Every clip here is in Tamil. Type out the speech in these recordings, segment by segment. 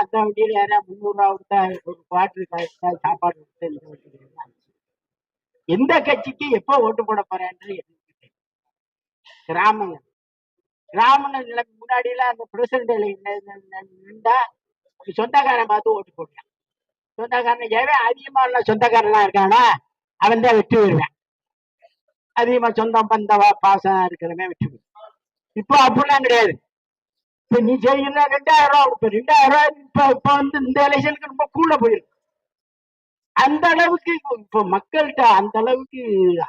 அந்த வண்டியில யாரா 300 கொடுத்தா ஒரு குவார்டர் சாப்பாடு கொடுத்து இந்த வண்டியில எந்த கட்சிக்கு எப்போ ஓட்டு போட போறேன்னு கிராமங்கள் கிராமங்கள் முன்னாடி எல்லாம் அந்த பிரசிடண்ட் நின்றா சொந்தக்காரன் பார்த்து ஓட்டு போடுறான். சொந்தக்காரன் ஏவே அதிகமா சொந்தக்காரனா இருக்கானா அவன் தான் வெற்றி வருவேன். அதிகமா சொந்தம் பந்தவா பாசம் இருக்கிறவன் வெற்றி வருவேன். இப்போ அப்படிலாம் கிடையாது. இப்ப நீ செய்யல 2000 ரூபா கொடுப்ப. 2000 ரூபாய் இப்ப வந்து இந்த எலெக்ஷனுக்கு ரொம்ப கூட போயிருக்கு. அந்த அளவுக்கு இப்ப மக்கள்கிட்ட அந்த அளவுக்கு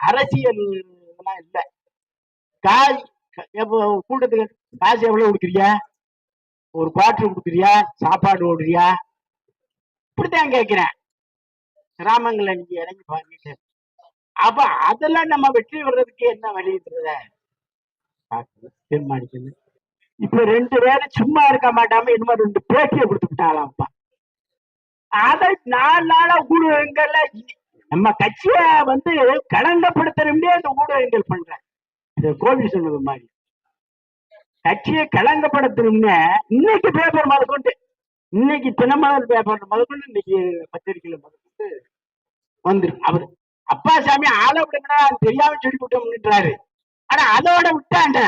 அரசியல் எல்லாம் இல்லை. காய் கூட்டத்துக்கு காசு எவ்வளவு கொடுக்குறியா, ஒரு குவார்டர் கொடுக்குறியா, சாப்பாடு ஓடுறியா, இப்படித்தான் கேட்கிறேன். கிராமங்களை நீங்க இறங்கி பாருங்க. அப்ப அதெல்லாம் நம்ம வெற்றி வர்றதுக்கு என்ன வழின்றத தீர்மானிக்கணும். இப்ப 2 பேரும் சும்மா இருக்க மாட்டாம இன்னும் 2 பேட்டியை கொடுத்துட்டாலாம்ப்பா. அதை 4 நாளா ஊடகங்கள்ல நம்ம கட்சிய வந்து களங்கப்படுத்தணும்னே அந்த ஊடகங்கள் பண்ற கோவில் சொன்னது மாதிரி கட்சியை களங்கப்படுத்தணும்னு இன்னைக்கு பேப்பர் முதற்கொண்டு, இன்னைக்கு தினமலர் பேப்பர் முதற்கொண்டு, இன்னைக்கு பத்திரிகையில முதற்கொண்டு வந்துருக்கு. அவரு அப்பாசாமி ஆளை விடுங்கன்னா தெரியாம சொல்லி விட்டோம்ன்றாரு. ஆனா அதோட விட்டாண்ட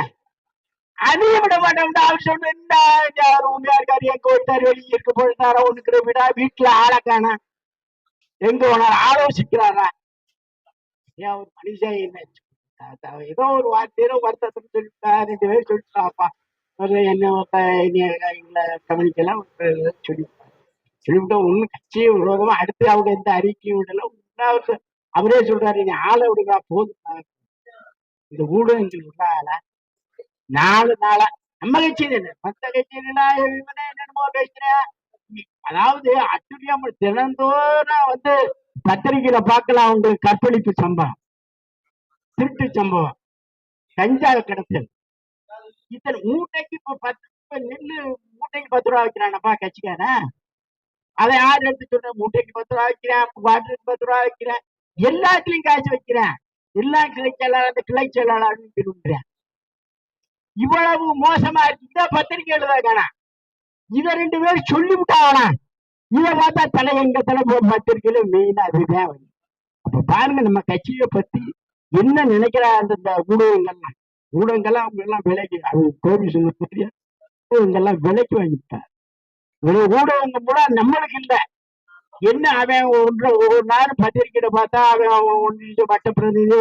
அதையும் விட மாட்டோம். அவர் சொன்ன இருக்காரு, எங்க ஒருத்தாரு வெளியே இருக்க போயிட்டாரா, ஒண்ணுக்கிற விடா வீட்டுல ஆளை காணா, எங்க போனாரு ஆலோசிக்கிறாரா? ஏன் ஒரு மனுஷன் என்ன ஏதோ ஒரு வார்த்தையில வருத்தத்தை சொல்லிட்டா, 2 பேரும் சொல்லிட்டாப்பா, என்ன கவனிக்கலாம் சொல்லிவிட்டோம். ஒன்னும் கட்சியை விரோதமா அடுத்து அவங்க எந்த அறிக்கையும் விடல. அவரே சொல்றாரு, நீ ஆளை விடுறா போதும், இந்த ஊடகங்கள் விடுறாங்களா 4 நாளா நம்ம கட்சி மற்ற கட்சி என்னமோ பேசுறேன். அதாவது அட்டுழியம் தினந்தோறும் வந்து பத்திரிகையில பார்க்கலாம். உங்களுக்கு கற்பழிப்பு சம்பவம், திருட்டு சம்பவம், கஞ்சா கடத்தல், இத்தனை மூட்டைக்கு இப்ப நெல்லு மூட்டைக்கு 10 ரூபா வைக்கிறானப்பா கட்சிக்காரன். அதை யார் எடுத்து சொல்ற? மூட்டைக்கு 10 ரூபா வைக்கிறேன், பாட்டிலுக்கு 10 ரூபா வைக்கிறேன், எல்லாத்துலயும் காசு வைக்கிறேன், எல்லா கிளை செயலாளர் அந்த கிளை செயலாளர்னு சொல்லுறேன். இவ்வளவு மோசமா இருக்கு. பத்திரிகை எழுதாக்கானா இத 2 பேரும் சொல்லிவிட்டாங்கண்ணா. இதை பார்த்தா தலை எங்க தலை பத்திரிகையில மெயினா அதுதான். அப்ப பாருங்க நம்ம கட்சியை பத்தி என்ன நினைக்கிறா அந்த ஊடகங்கள்லாம் அவங்க எல்லாம் விலைக்கு, அது கோபி சொல்ல பத்திரியா ஊடகங்கள்லாம் விலைக்கு வாங்கிட்டார். ஊடகங்கள் கூட நம்மளுக்கு இல்லை. என்ன அவன் ஒவ்வொரு நாள் பத்திரிக்கையில பார்த்தா அவன் ஒன்றிய மட்ட பிரதிநிதி,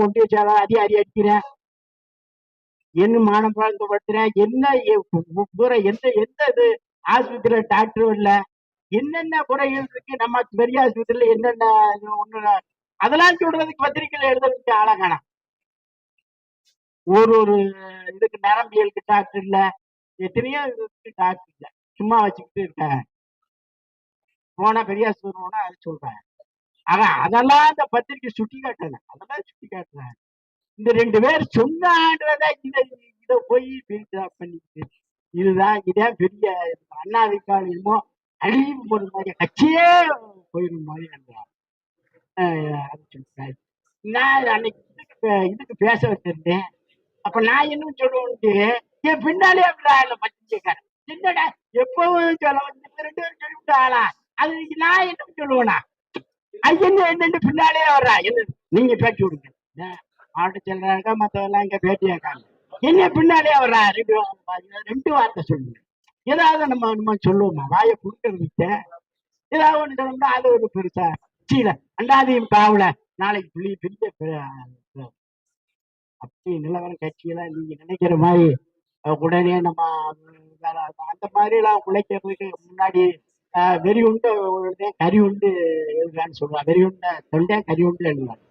ஒன்றிய செயலா அதிகாரி அடிக்கிறேன், என்ன மானப்படுத்துறேன், என்ன எந்த இது ஆஸ்பத்திரியில டாக்டர் இல்ல, என்னென்ன குறைகள் இருக்கு நம்ம பெரிய ஆஸ்பத்திரியில என்னென்ன ஒண்ணு, அதெல்லாம் சொல்றதுக்கு பத்திரிகையில எழுதுறதுக்கு ஆளா காணாம். ஒரு இதுக்கு நரம்பியலுக்கு டாக்டர் இல்ல, எத்தனையோ இதுக்கு டாக்டர் இல்ல, சும்மா வச்சுக்கிட்டு இருக்காங்க. போனா பெரிய ஆஸ்பத்திரி போனா அது சொல்றாங்க. ஆனா அதெல்லாம் அந்த பத்திரிகை சுட்டி காட்டுறாங்க, அதெல்லாம் சுட்டி காட்டுறாங்க. இந்த 2 பேர் சொன்னான்றத இதை போய் பண்ணிட்டு இதுதான் இதான் பெரிய அண்ணாதிகாரமோ அழிவு போற மாதிரி கட்சியே போயிடும் மாதிரி நான் அன்னைக்கு இதுக்கு பேச வச்சிருந்தேன். அப்ப நான் என்ன சொல்லுவேன்ட்டு என் பின்னாலே அப்படில பத்திரிக்கைக்காரன் என்னடா எப்பவும் சொல்ல 2 பேரும் சொல்லிவிட்டாளா, அது நான் என்ன சொல்லுவேனா, என்ன என்னன்னு பின்னாலே வர்றா, என்ன நீங்க பேட்டி விடுங்க மாவட்ட செயலராக மற்றவெல்லாம் இங்க பேட்டியாக்காங்க, என்ன பின்னாலே வர்றா 2 வார்த்தை சொல்லுங்க. ஏதாவது நம்ம சொல்லுவோமா, வாயை கொடுக்கறது ஏதாவது ஒண்ணு சொல்லணும்னா அது ஒரு பெருசா சீல அண்டாதையும் காவல நாளைக்கு பெரிய அப்படி நிலவரம் கட்சியெல்லாம் நீங்க நினைக்கிற மாதிரி உடனே நம்ம அந்த மாதிரி எல்லாம் உழைக்கிறதுக்கு முன்னாடி வெறி உண்டு கறி உண்டு எழுதுறான்னு சொல்லுவாங்க. வெறி உண்ட தொண்டை கறி உண்டு எழுதுவாங்க.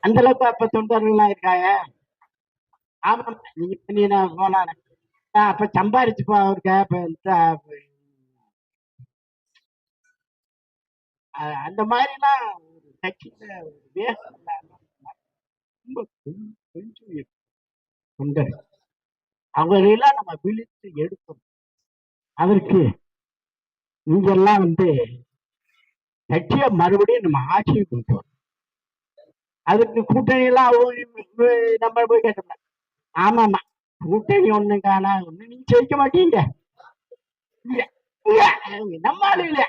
அந்த அளவுக்கு அப்ப தொண்டர்கள்லாம் இருக்காங்க. ஆமா, நீங்க போனா அப்ப சம்பாரிச்சுப்பா அவருக்கு அந்த மாதிரி எல்லாம் கட்சியில கொஞ்சம் தொண்டர் அவரையெல்லாம் நம்ம விழித்து எடுக்கணும். அதற்கு நீங்கெல்லாம் வந்து கட்சியை மறுபடியும் நம்ம ஆட்சியை கொண்டு வரும். அதுக்கு கூட்டணி எல்லாம் நம்ம போய் கேட்டோம்னா ஆமாமா கூட்டணி ஒண்ணு காணா, ஒண்ணு நீங்க ஜெயிக்க மாட்டீங்க, நம்ம ஆளுங்களே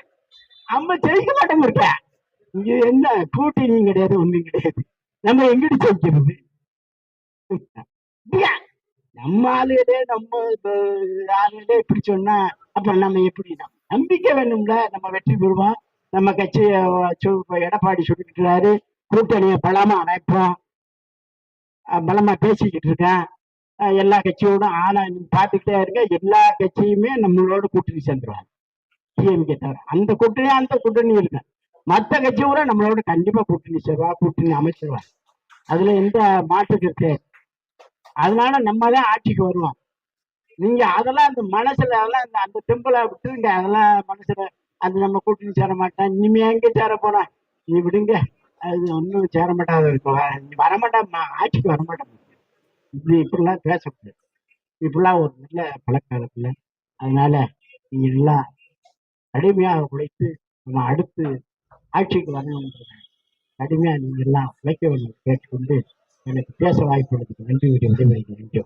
நம்ம ஜெயிக்க மாட்டோம் இருக்க. இங்க என்ன கூட்டணியும் கிடையாது, ஒண்ணும் கிடையாது. நம்ம எங்கிட்டு ஜெயிக்கிறது? நம்ம ஆளுகளே நம்ம ஆளுகளே இப்படி சொன்னா அப்ப நம்ம எப்படி? நம்பிக்கை வேணும்ல, நம்ம வெற்றி பெறுவோம். நம்ம கட்சி எடப்பாடி சொல்லிக்கிறாரு, கூட்டணியை பலமா அமைப்போம், பலமா பேசிக்கிட்டு இருக்கேன். எல்லா கட்சியோடும் ஆனா பாத்துக்கிட்டே இருக்க, எல்லா கட்சியுமே நம்மளோட கூட்டணி சேர்ந்துருவாங்க. டிஎம்கே தவிர அந்த கூட்டணி இருக்கு. மற்ற கட்சி கூட நம்மளோட கண்டிப்பா கூட்டணி சேருவா, கூட்டணி அமைச்சிருவா. அதுல எந்த மாற்று கருத்து. அதனால நம்ம தான் ஆட்சிக்கு வருவோம். நீங்க அதெல்லாம் அந்த மனசுல அதெல்லாம் அந்த டெம்பிளை விட்டுருங்க. அதெல்லாம் மனசுல அது நம்ம கூட்டணி சேர மாட்டேன், இனிமே எங்க சேர போறேன், நீ விடுங்க, அது ஒன்றும் சேர மாட்டாத நீ வரமாட்டேன், ஆட்சிக்கு வரமாட்டேன். இப்படிலாம் பேசக்கூடாது. இப்படிலாம் ஒரு நல்ல பழக்கம் இருக்குல்ல. அதனால நீங்க எல்லாம் கடுமையாக உழைத்து நம்ம அடுத்து ஆட்சிக்கு வரணும். கடுமையா நீங்க எல்லாம் உழைக்க வேண்டும் கேட்டுக்கொண்டு எனக்கு பேச வாய்ப்பு நன்றி. நன்றி.